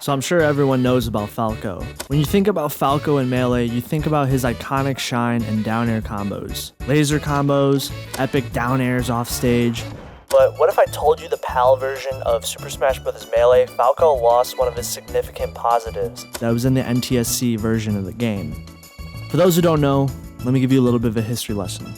So I'm sure everyone knows about Falco. When you think about Falco in Melee, you think about his iconic shine and down air combos. Laser combos, epic down airs off stage. But what if I told you the PAL version of Super Smash Bros. Melee, Falco lost one of his significant positives that was in the NTSC version of the game? For those who don't know, let me give you a little bit of a history lesson.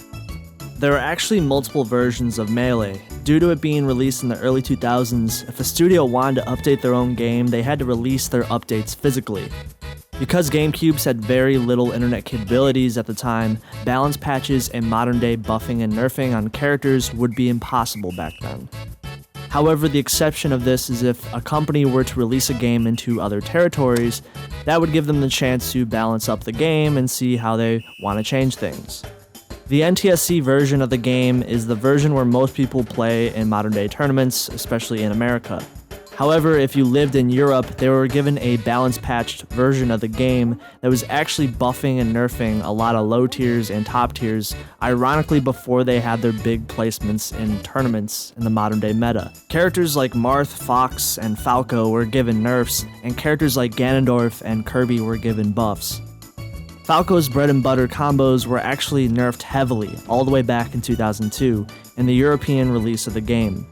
There are actually multiple versions of Melee. Due to it being released in the early 2000s, if a studio wanted to update their own game, they had to release their updates physically. Because GameCubes had very little internet capabilities at the time, balance patches and modern-day buffing and nerfing on characters would be impossible back then. However, the exception of this is if a company were to release a game into other territories, that would give them the chance to balance up the game and see how they want to change things. The NTSC version of the game is the version where most people play in modern-day tournaments, especially in America. However, if you lived in Europe, they were given a balance-patched version of the game that was actually buffing and nerfing a lot of low tiers and top tiers, ironically before they had their big placements in tournaments in the modern-day meta. Characters like Marth, Fox, and Falco were given nerfs, and characters like Ganondorf and Kirby were given buffs. Falco's bread and butter combos were actually nerfed heavily all the way back in 2002 in the European release of the game.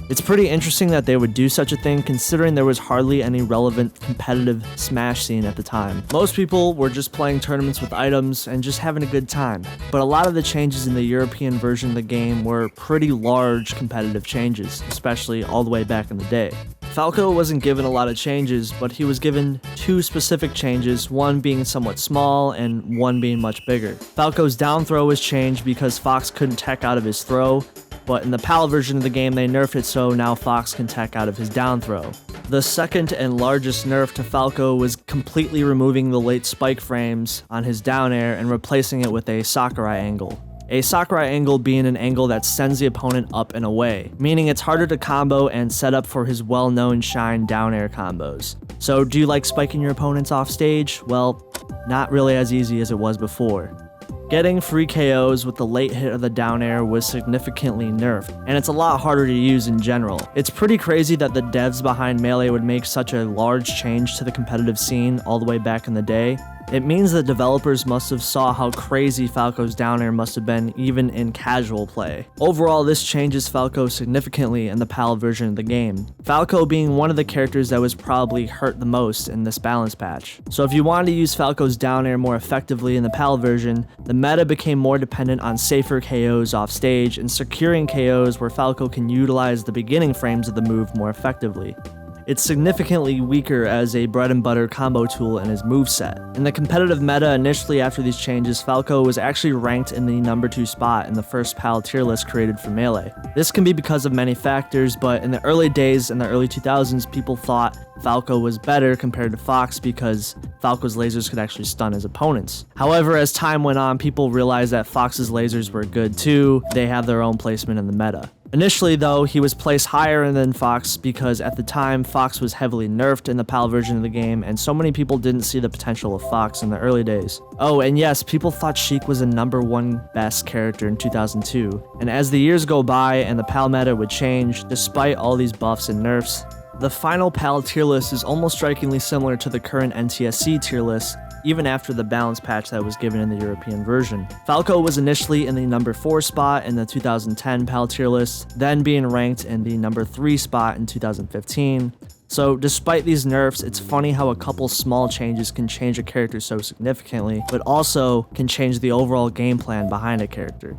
It's pretty interesting that they would do such a thing considering there was hardly any relevant competitive Smash scene at the time. Most people were just playing tournaments with items and just having a good time, but a lot of the changes in the European version of the game were pretty large competitive changes, especially all the way back in the day. Falco wasn't given a lot of changes, but he was given two specific changes, one being somewhat small and one being much bigger. Falco's down throw was changed because Fox couldn't tech out of his throw, but in the PAL version of the game they nerfed it so now Fox can tech out of his down throw. The second and largest nerf to Falco was completely removing the late spike frames on his down air and replacing it with a Sakurai angle. A Sakurai angle being an angle that sends the opponent up and away, meaning it's harder to combo and set up for his well-known shine down air combos. So do you like spiking your opponents off stage? Well, not really as easy as it was before. Getting free KOs with the late hit of the down air was significantly nerfed, and it's a lot harder to use in general. It's pretty crazy that the devs behind Melee would make such a large change to the competitive scene all the way back in the day. It means that developers must have saw how crazy Falco's down air must have been even in casual play. Overall, this changes Falco significantly in the PAL version of the game, Falco being one of the characters that was probably hurt the most in this balance patch. So if you wanted to use Falco's down air more effectively in the PAL version, the meta became more dependent on safer KOs off stage and securing KOs where Falco can utilize the beginning frames of the move more effectively. It's significantly weaker as a bread and butter combo tool in his moveset. In the competitive meta initially after these changes, Falco was actually ranked in the number 2 spot in the first PAL tier list created for Melee. This can be because of many factors, but in the early days, in the early 2000s, people thought Falco was better compared to Fox because Falco's lasers could actually stun his opponents. However, as time went on, people realized that Fox's lasers were good too. They have their own placement in the meta. Initially though, he was placed higher than Fox because at the time Fox was heavily nerfed in the PAL version of the game and so many people didn't see the potential of Fox in the early days. Oh, and yes, people thought Sheik was the number 1 best character in 2002, and as the years go by and the PAL meta would change, despite all these buffs and nerfs, the final PAL tier list is almost strikingly similar to the current NTSC tier list, even after the balance patch that was given in the European version. Falco was initially in the number 4 spot in the 2010 PAL tier list, then being ranked in the number 3 spot in 2015. So despite these nerfs, it's funny how a couple small changes can change a character so significantly, but also can change the overall game plan behind a character.